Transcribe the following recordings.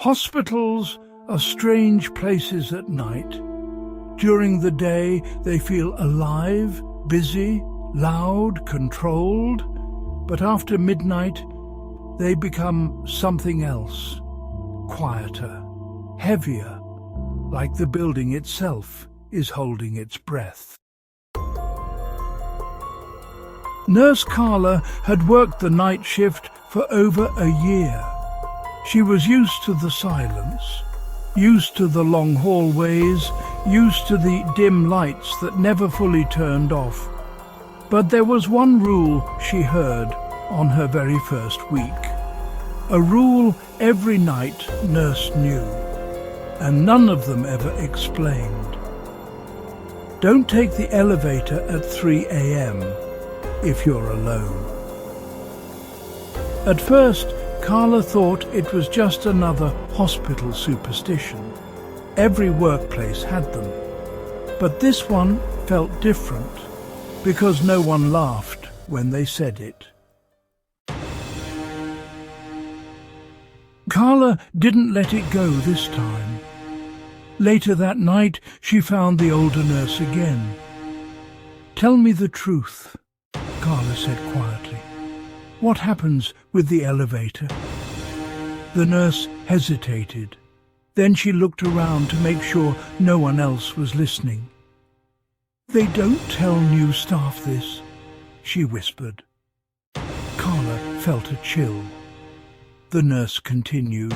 Hospitals are strange places at night. During the day, they feel alive, busy, loud, controlled. But after midnight, they become something else, quieter, heavier, like the building itself is holding its breath. Nurse Carla had worked the night shift for over a year. She was used to the silence, used to the long hallways, used to the dim lights that never fully turned off. But there was one rule she heard on her very first week. A rule every night nurse knew, and none of them ever explained. Don't take the elevator at 3 a.m. if you're alone. At first, Carla thought it was just another hospital superstition. Every workplace had them. But this one felt different, because no one laughed when they said it. Carla didn't let it go this time. Later that night, she found the older nurse again. "Tell me the truth," Carla said quietly. "What happens with the elevator?" The nurse hesitated. Then she looked around to make sure no one else was listening. "They don't tell new staff this," she whispered. Carla felt a chill. The nurse continued.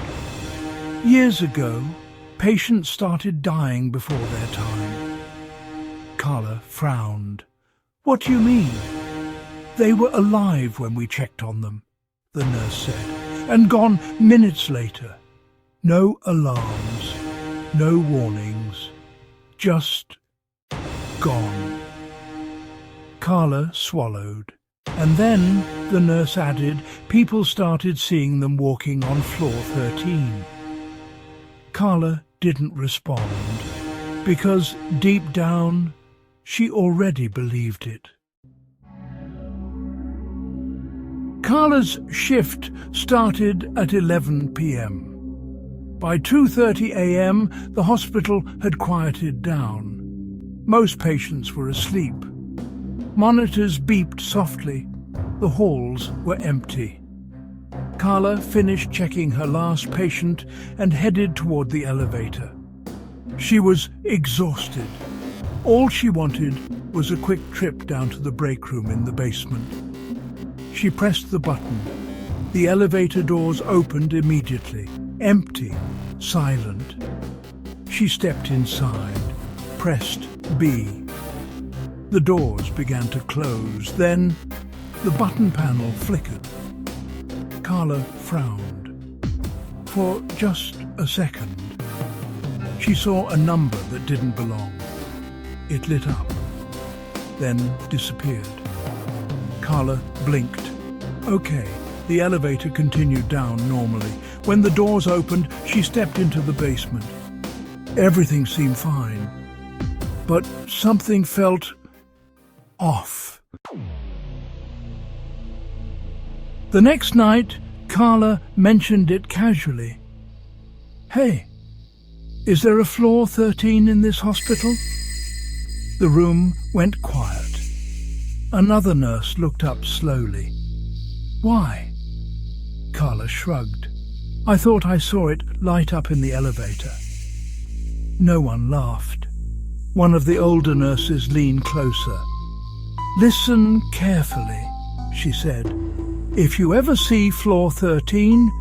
"Years ago, patients started dying before their time." Carla frowned. "What do you mean?" "They were alive when we checked on them," the nurse said, "and gone minutes later. No alarms, no warnings, just gone." Carla swallowed, and then the nurse added, "People started seeing them walking on floor 13. Carla didn't respond, because deep down, she already believed it. Carla's shift started at 11 p.m. By 2:30 a.m., the hospital had quieted down. Most patients were asleep. Monitors beeped softly. The halls were empty. Carla finished checking her last patient and headed toward the elevator. She was exhausted. All she wanted was a quick trip down to the break room in the basement. She pressed the button. The elevator doors opened immediately. Empty, silent. She stepped inside, pressed B. The doors began to close. Then the button panel flickered. Carla frowned. For just a second, she saw a number that didn't belong. It lit up, then disappeared. Carla blinked. Okay, the elevator continued down normally. When the doors opened, she stepped into the basement. Everything seemed fine, but something felt off. The next night, Carla mentioned it casually. "Hey, is there a floor 13 in this hospital?" The room went quiet. Another nurse looked up slowly. "Why?" Carla shrugged. "I thought I saw it light up in the elevator." No one laughed. One of the older nurses leaned closer. "Listen carefully," she said. "If you ever see floor 13,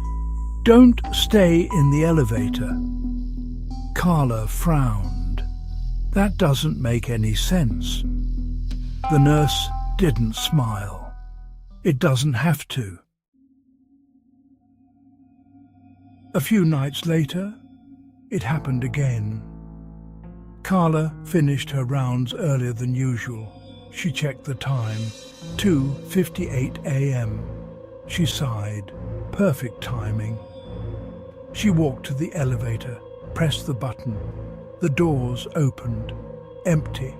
don't stay in the elevator." Carla frowned. That doesn't make any sense. The nurse didn't smile. It doesn't have to. A few nights later, it happened again. Carla finished her rounds earlier than usual. She checked the time, 2:58 a.m. She sighed. Perfect timing. She walked to the elevator, pressed the button. The doors opened. Empty.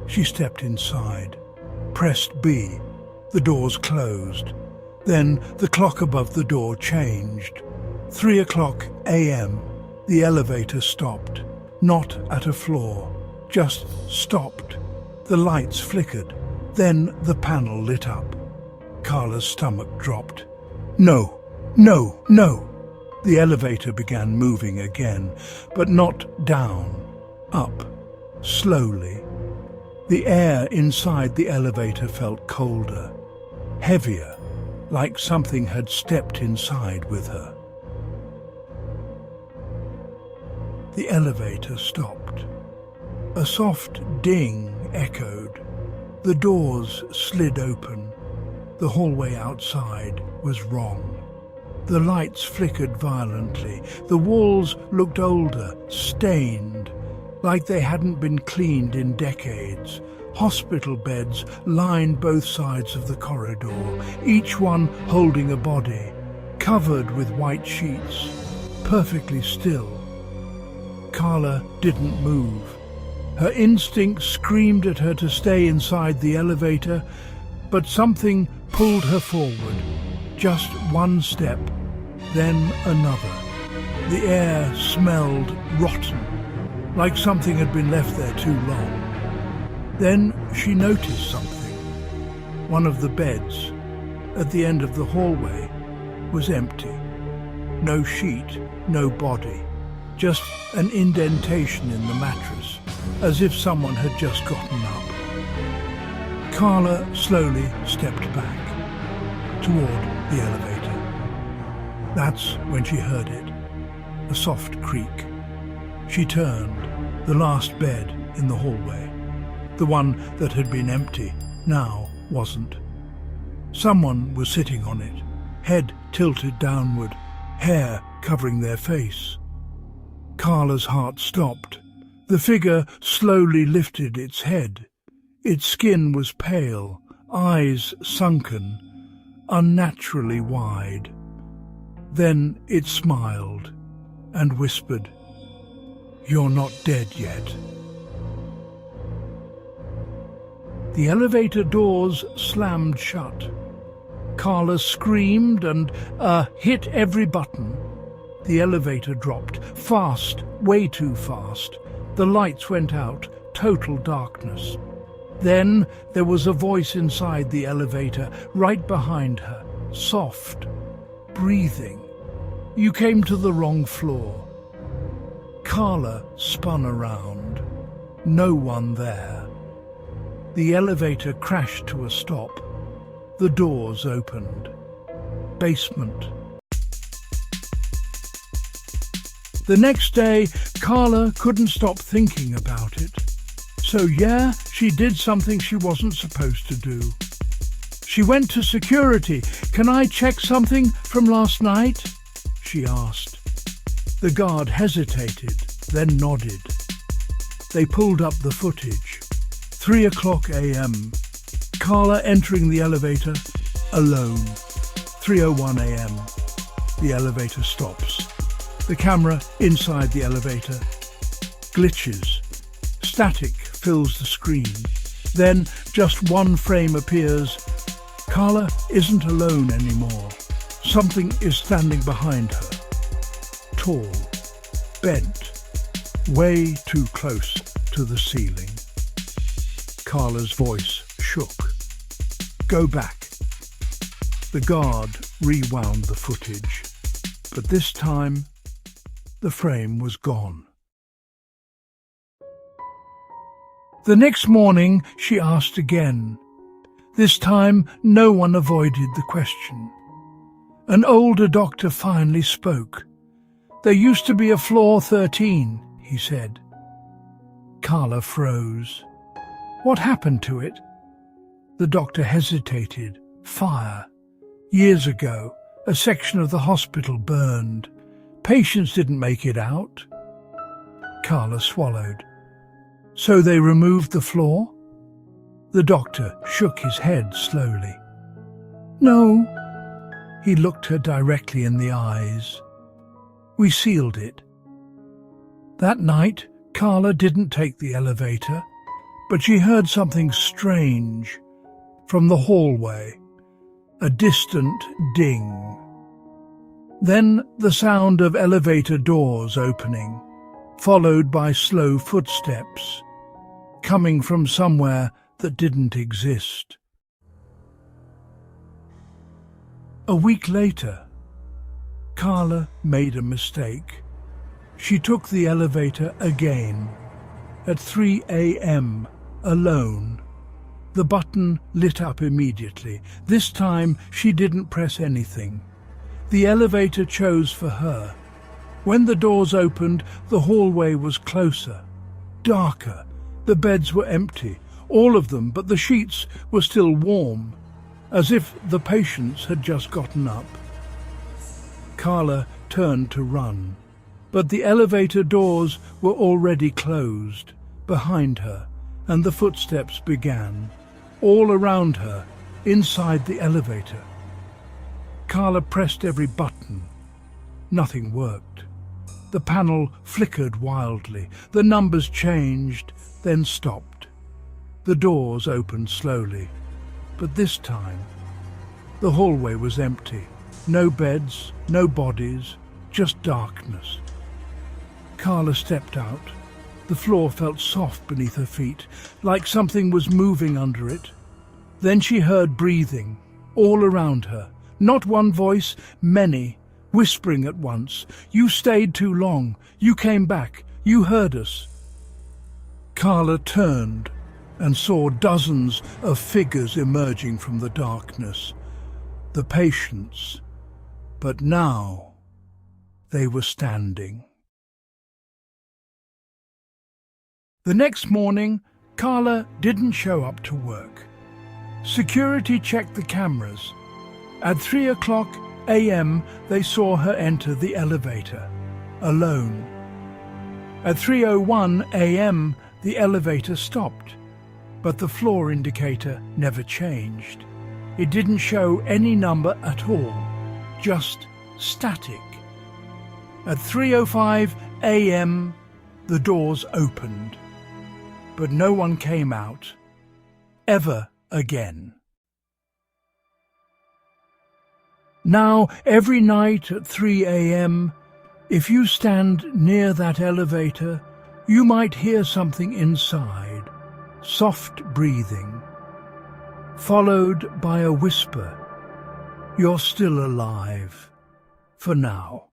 She stepped inside, pressed B. The doors closed. Then the clock above the door changed. 3 a.m. The elevator stopped. Not at a floor, just stopped. The lights flickered. Then the panel lit up. Carla's stomach dropped. No, no, no. The elevator began moving again, but not down, up, slowly. The air inside the elevator felt colder, heavier, like something had stepped inside with her. The elevator stopped. A soft ding echoed. The doors slid open. The hallway outside was wrong. The lights flickered violently. The walls looked older, stained, like they hadn't been cleaned in decades. Hospital beds lined both sides of the corridor, each one holding a body, covered with white sheets, perfectly still. Carla didn't move. Her instinct screamed at her to stay inside the elevator, but something pulled her forward. Just one step, then another. The air smelled rotten, like something had been left there too long. Then she noticed something. One of the beds, at the end of the hallway, was empty. No sheet, no body, just an indentation in the mattress, as if someone had just gotten up. Carla slowly stepped back, toward the elevator. That's when she heard it, a soft creak. She turned. The last bed in the hallway, the one that had been empty, now wasn't. Someone was sitting on it, head tilted downward, hair covering their face. Carla's heart stopped. The figure slowly lifted its head. Its skin was pale, eyes sunken, unnaturally wide. Then it smiled and whispered, "You're not dead yet." The elevator doors slammed shut. Carla screamed and hit every button. The elevator dropped, fast, way too fast. The lights went out, total darkness. Then there was a voice inside the elevator, right behind her, soft, breathing. "You came to the wrong floor." Carla spun around. No one there. The elevator crashed to a stop. The doors opened. Basement. The next day, Carla couldn't stop thinking about it. So yeah, she did something she wasn't supposed to do. She went to security. "Can I check something from last night?" she asked. The guard hesitated, then nodded. They pulled up the footage. 3 a.m. Carla entering the elevator, alone. 3:01 a.m. The elevator stops. The camera inside the elevator glitches. Static fills the screen. Then just one frame appears. Carla isn't alone anymore. Something is standing behind her. Tall, bent, way too close to the ceiling. Carla's voice shook. "Go back." The guard rewound the footage, but this time the frame was gone. The next morning she asked again. This time no one avoided the question. An older doctor finally spoke. "There used to be a floor 13, he said. Carla froze. "What happened to it?" The doctor hesitated. "Fire. Years ago, a section of the hospital burned. Patients didn't make it out." Carla swallowed. "So they removed the floor?" The doctor shook his head slowly. "No." He looked her directly in the eyes. "We sealed it." That night, Carla didn't take the elevator, but she heard something strange from the hallway, a distant ding. Then the sound of elevator doors opening, followed by slow footsteps, coming from somewhere that didn't exist. A week later, Carla made a mistake. She took the elevator again, at 3 a.m., alone. The button lit up immediately. This time she didn't press anything. The elevator chose for her. When the doors opened, the hallway was closer, darker. The beds were empty, all of them, but the sheets were still warm, as if the patients had just gotten up. Carla turned to run, but the elevator doors were already closed behind her, and the footsteps began, all around her, inside the elevator. Carla pressed every button. Nothing worked. The panel flickered wildly. The numbers changed, then stopped. The doors opened slowly, but this time the hallway was empty. No beds, no bodies, just darkness. Carla stepped out. The floor felt soft beneath her feet, like something was moving under it. Then she heard breathing all around her. Not one voice, many, whispering at once. "You stayed too long. You came back. You heard us." Carla turned and saw dozens of figures emerging from the darkness. The patients. But now they were standing. The next morning, Carla didn't show up to work. Security checked the cameras. At 3 a.m, they saw her enter the elevator, alone. At 3:01 a.m, the elevator stopped, but the floor indicator never changed. It didn't show any number at all, just static. At 3:05 a.m, the doors opened, but no one came out, ever again. Now, every night at 3 a.m, if you stand near that elevator, you might hear something inside, soft breathing, followed by a whisper, "You're still alive, for now."